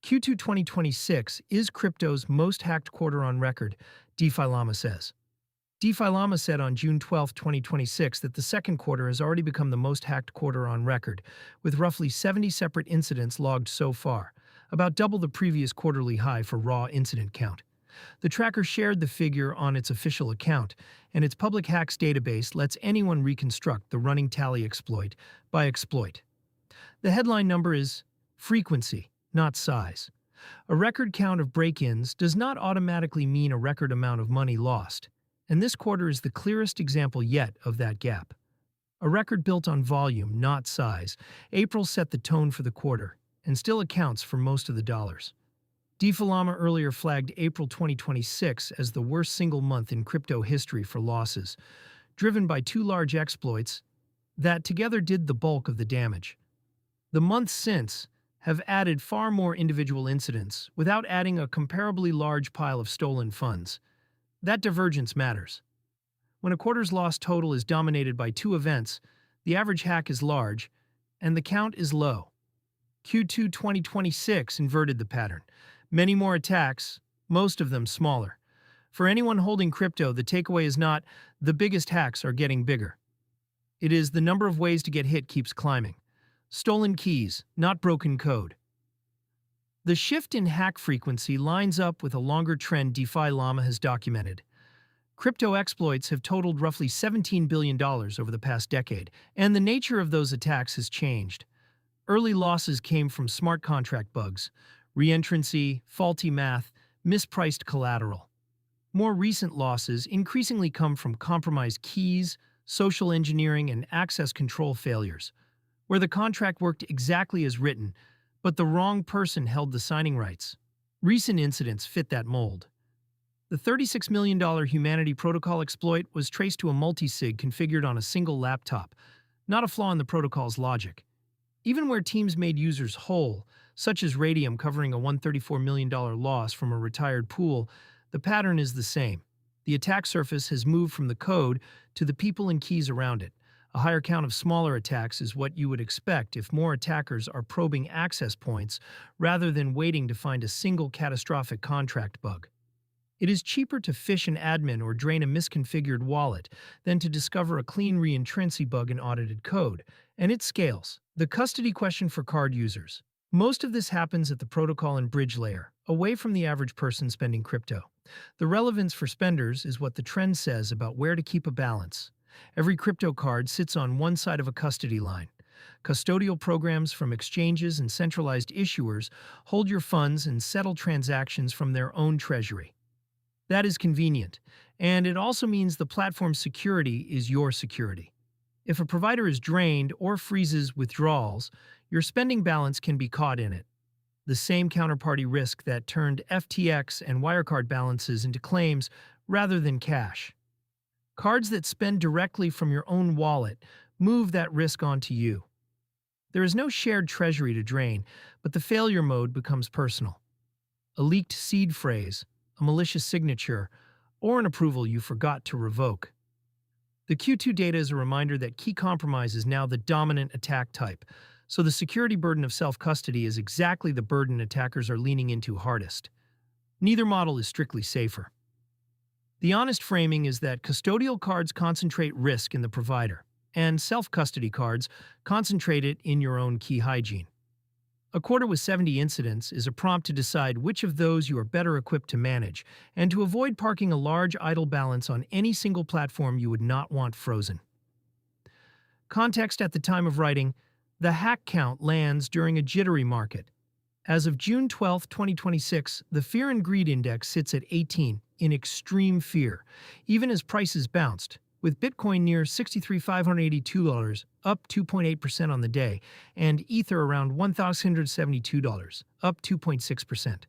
Q2 2026 is crypto's most hacked quarter on record, DefiLlama says. DefiLlama said on June 12, 2026 that the second quarter has already become the most hacked quarter on record, with roughly 70 separate incidents logged so far, about double the previous quarterly high for raw incident count. The tracker shared the figure on its official account, and its public hacks database lets anyone reconstruct the running tally exploit by exploit. The headline number is frequency, not size. A record count of break-ins does not automatically mean a record amount of money lost, and this quarter is the clearest example yet of that gap. A record built on volume, not size, April set the tone for the quarter, and still accounts for most of the dollars. DefiLlama earlier flagged April 2026 as the worst single month in crypto history for losses, driven by two large exploits that together did the bulk of the damage. The months since have added far more individual incidents without adding a comparably large pile of stolen funds. That divergence matters. When a quarter's loss total is dominated by two events, the average hack is large, and the count is low. Q2 2026 inverted the pattern. Many more attacks, most of them smaller. For anyone holding crypto, the takeaway is not the biggest hacks are getting bigger. It is the number of ways to get hit keeps climbing. Stolen keys, not broken code. The shift in hack frequency lines up with a longer trend DefiLlama has documented. Crypto exploits have totaled roughly $17 billion over the past decade, and the nature of those attacks has changed. Early losses came from smart contract bugs, reentrancy, faulty math, mispriced collateral. More recent losses increasingly come from compromised keys, social engineering, and access control failures, where the contract worked exactly as written, but the wrong person held the signing rights. Recent incidents fit that mold. The $36 million Humanity Protocol exploit was traced to a multi-sig configured on a single laptop, not a flaw in the protocol's logic. Even where teams made users whole, such as Radium covering a $134 million loss from a retired pool, the pattern is the same. The attack surface has moved from the code to the people and keys around it. A higher count of smaller attacks is what you would expect if more attackers are probing access points rather than waiting to find a single catastrophic contract bug. It is cheaper to phish an admin or drain a misconfigured wallet than to discover a clean reentrancy bug in audited code, and it scales. The custody question for card users. Most of this happens at the protocol and bridge layer, away from the average person spending crypto. The relevance for spenders is what the trend says about where to keep a balance. Every crypto card sits on one side of a custody line. Custodial programs from exchanges and centralized issuers hold your funds and settle transactions from their own treasury. That is convenient, and it also means the platform's security is your security. If a provider is drained or freezes withdrawals, your spending balance can be caught in it. The same counterparty risk that turned FTX and Wirecard balances into claims rather than cash. Cards that spend directly from your own wallet move that risk onto you. There is no shared treasury to drain, but the failure mode becomes personal. A leaked seed phrase, a malicious signature, or an approval you forgot to revoke. The Q2 data is a reminder that key compromise is now the dominant attack type, so the security burden of self-custody is exactly the burden attackers are leaning into hardest. Neither model is strictly safer. The honest framing is that custodial cards concentrate risk in the provider, and self-custody cards concentrate it in your own key hygiene. A quarter with 70 incidents is a prompt to decide which of those you are better equipped to manage, and to avoid parking a large idle balance on any single platform you would not want frozen. Context at the time of writing: the hack count lands during a jittery market. As of June 12, 2026, the Fear and Greed Index sits at 18, in extreme fear, even as prices bounced, with Bitcoin near $63,582, up 2.8% on the day, and Ether around $1,172, up 2.6%.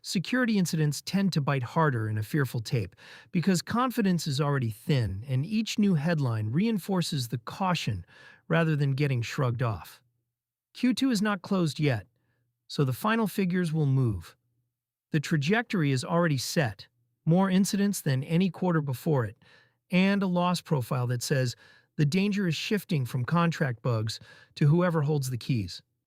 Security incidents tend to bite harder in a fearful tape because confidence is already thin, and each new headline reinforces the caution rather than getting shrugged off. Q2 is not closed yet, so the final figures will move. The trajectory is already set, more incidents than any quarter before it, and a loss profile that says the danger is shifting from contract bugs to whoever holds the keys.